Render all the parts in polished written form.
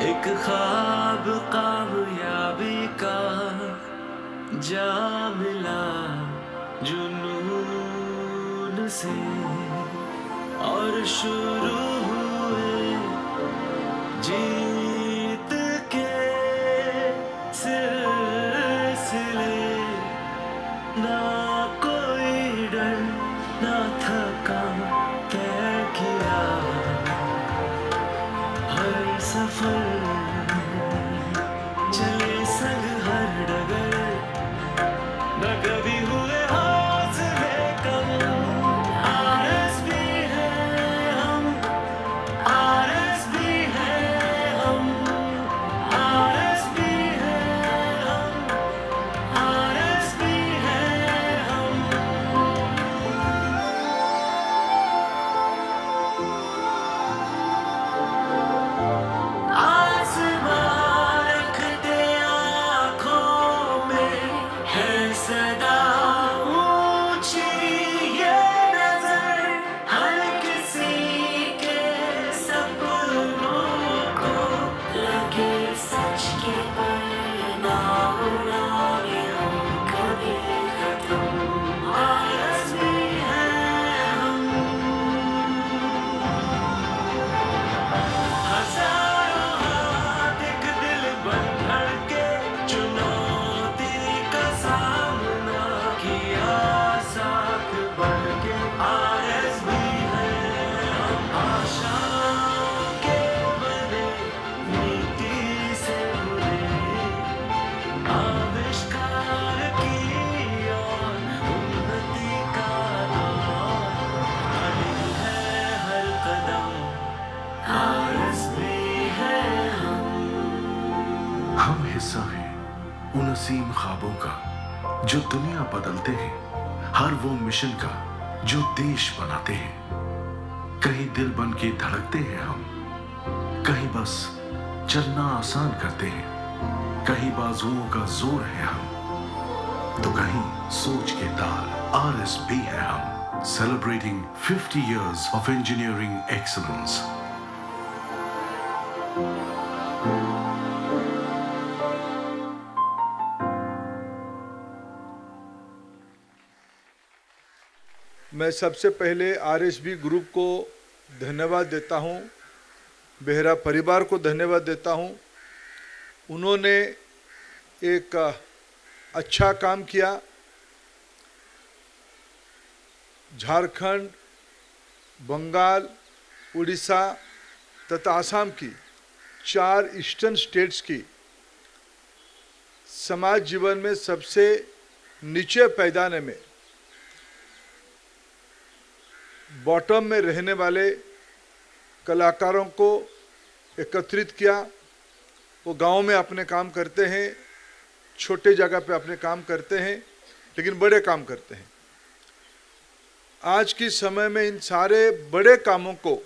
एक ख्वाब कामयाबी का जा मिला जुनून से और शुरू हुए जीत के सिलसिले। ना कोई डर ना थका, तय किया हर सफर, चले संग हर डगर, न कभी हुए हौसले कम। आरएसबी है हम, आरएसबी है हम, आरएसबी है हम, आरएसबी है हम। आसमान रखते आँखों में है सदा ऊंची ये नजर, हर किसी के सपनों को लगे सच के ना उड़ाए हम कभी खत्म। आरज़ी है हम, हजारों हाथ एक दिल बन धड़के, चुनौती का सामना किया साथ बढ़ के। आरएसबी है हम, आशाओं के बने, नीति से भरे आविष्कार की और उन्नति का दौर, अड़ी है हर कदम। आरएसबी है हम। हम हिस्सा हैं उन असीम ख्वाबों का जो दुनिया बदलते हैं, हर वो मिशन का जो देश बनाते हैं। कहीं दिल बन के धड़कते हैं हम, कहीं बस चलना आसान करते हैं, कहीं बाजुओं का जोर है हम, तो कहीं सोच के तार। आरएसबी है हम, celebrating 50 years of engineering excellence. मैं सबसे पहले आरएसबी ग्रुप को धन्यवाद देता हूं, बेहरा परिवार को धन्यवाद देता हूं। उन्होंने एक अच्छा काम किया। झारखंड, बंगाल, उड़ीसा तथा आसाम की 4 ईस्टर्न स्टेट्स की समाज जीवन में सबसे नीचे पैदाने में, बॉटम में रहने वाले कलाकारों को एकत्रित किया। वो गांव में अपने काम करते हैं, छोटे जगह पे अपने काम करते हैं, लेकिन बड़े काम करते हैं। आज के समय में इन सारे बड़े कामों को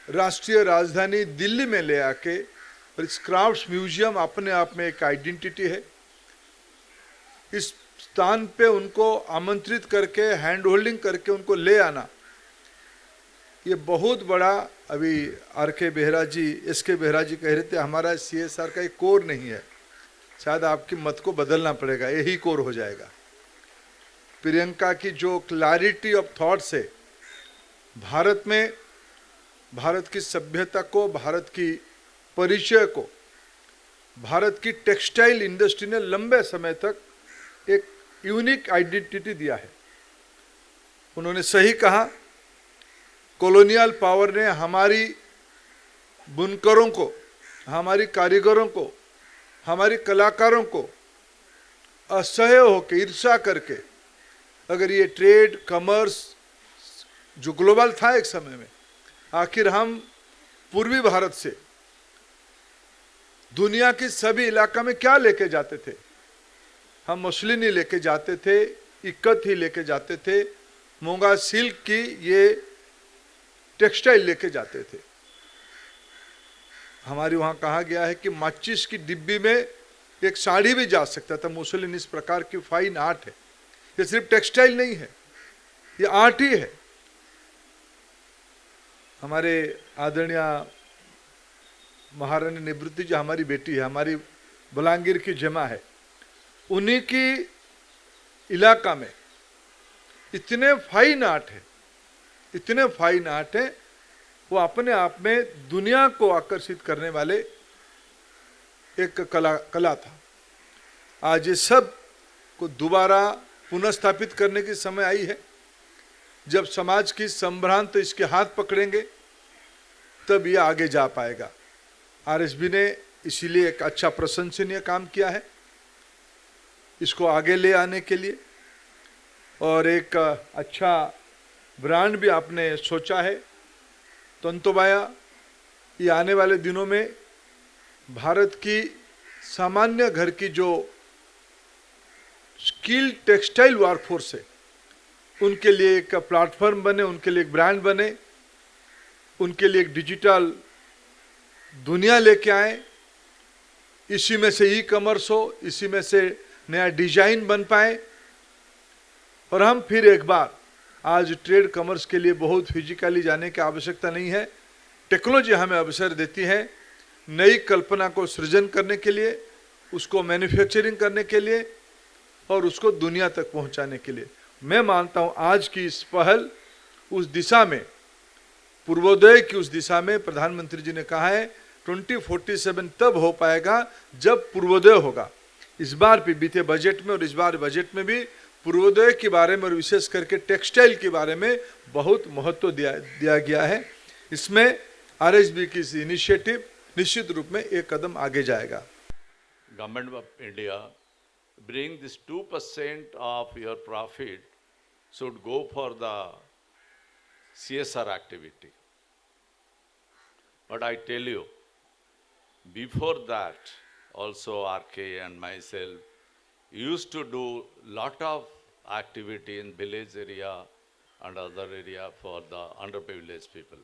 राष्ट्रीय राजधानी दिल्ली में ले आके, और इस क्राफ्ट्स म्यूजियम अपने आप में एक आइडेंटिटी है। इस स्थान पे उनको आमंत्रित करके, हैंड होल्डिंग करके उनको ले आना, ये बहुत बड़ा। अभी आर.के. बेहरा जी, एस.के. बेहरा जी कह रहे थे हमारा CSR का एक कोर नहीं है, शायद आपकी मत को बदलना पड़ेगा, यही कोर हो जाएगा। प्रियंका की जो क्लैरिटी ऑफ थॉट्स है, भारत में भारत की सभ्यता को, भारत की परिचय को, भारत की टेक्सटाइल इंडस्ट्री ने लंबे समय तक एक यूनिक आइडेंटिटी दिया है। उन्होंने सही कहा, कॉलोनियल पावर ने हमारी बुनकरों को, हमारी कारीगरों को, हमारी कलाकारों को असह्य होकर, ईर्ष्या करके, अगर ये ट्रेड कॉमर्स जो ग्लोबल था एक समय में, आखिर हम पूर्वी भारत से दुनिया के सभी इलाका में क्या लेके जाते थे? हम मसलिन ही लेके जाते थे, इक्कत ही लेके जाते थे, मूंगा सिल्क की ये टेक्सटाइल लेके जाते थे। हमारे वहाँ कहा गया है कि माचिस की डिब्बी में एक साड़ी भी जा सकता था। मुसलिन इस प्रकार की फाइन आर्ट है। ये सिर्फ टेक्सटाइल नहीं है, ये आर्ट ही है। हमारे आदरणीय महारानी निवृत्ति जो हमारी बेटी है, हमारी बलांगीर की जमा है, उन्हीं की इलाका में इतने फाइन आर्ट है, इतने फाइन आर्ट है, वो अपने आप में दुनिया को आकर्षित करने वाले एक कला था। आज ये सब को दोबारा पुनर्स्थापित करने की समय आई है। जब समाज की संभ्रांत इसके हाथ पकड़ेंगे तब ये आगे जा पाएगा। आरएसबी ने इसीलिए एक अच्छा प्रशंसनीय काम किया है इसको आगे ले आने के लिए, और एक अच्छा ब्रांड भी आपने सोचा है तंतुबाया। ये आने वाले दिनों में भारत की सामान्य घर की जो स्किल्ड टेक्सटाइल वर्कफोर्स है उनके लिए एक प्लेटफॉर्म बने, उनके लिए एक ब्रांड बने, उनके लिए एक डिजिटल दुनिया लेके आए। इसी में से ई कॉमर्स हो, इसी में से नया डिजाइन बन पाए, और हम फिर एक बार आज ट्रेड कॉमर्स के लिए बहुत फिजिकली जाने की आवश्यकता नहीं है। टेक्नोलॉजी हमें अवसर देती है नई कल्पना को सृजन करने के लिए, उसको मैन्युफैक्चरिंग करने के लिए और उसको दुनिया तक पहुंचाने के लिए। मैं मानता हूं आज की इस पहल उस दिशा में, पूर्वोदय की उस दिशा में, प्रधानमंत्री जी ने कहा है 2047 तब हो पाएगा जब पूर्वोदय होगा। इस बार भी बीते बजट में और इस बार बजट में भी पूर्वोदय के बारे में और विशेष करके टेक्सटाइल के बारे में बहुत महत्व दिया गया है। इसमें आरएसबी की इनिशिएटिव निश्चित रूप में एक कदम आगे जाएगा। Government of India bring this 2% of your profit should go for the CSR activity. But I tell you, before that, also RK and myself used to do lot of activity in village area and other area for the underprivileged people.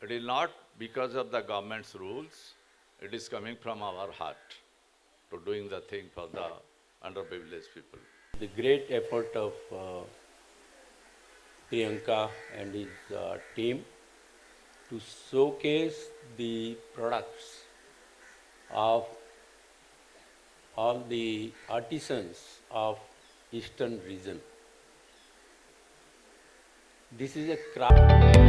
It is not because of the government's rules, it is coming from our heart to doing the thing for the underprivileged people. The great effort of Priyanka and his team to showcase the products of all the artisans of eastern region. This is a craft.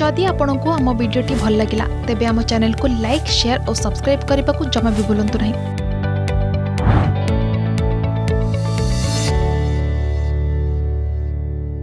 जदि आपंक आम भिडी भल लगा तेब आम channel को like, share और subscribe करने को जमा भी भूलु नहीं।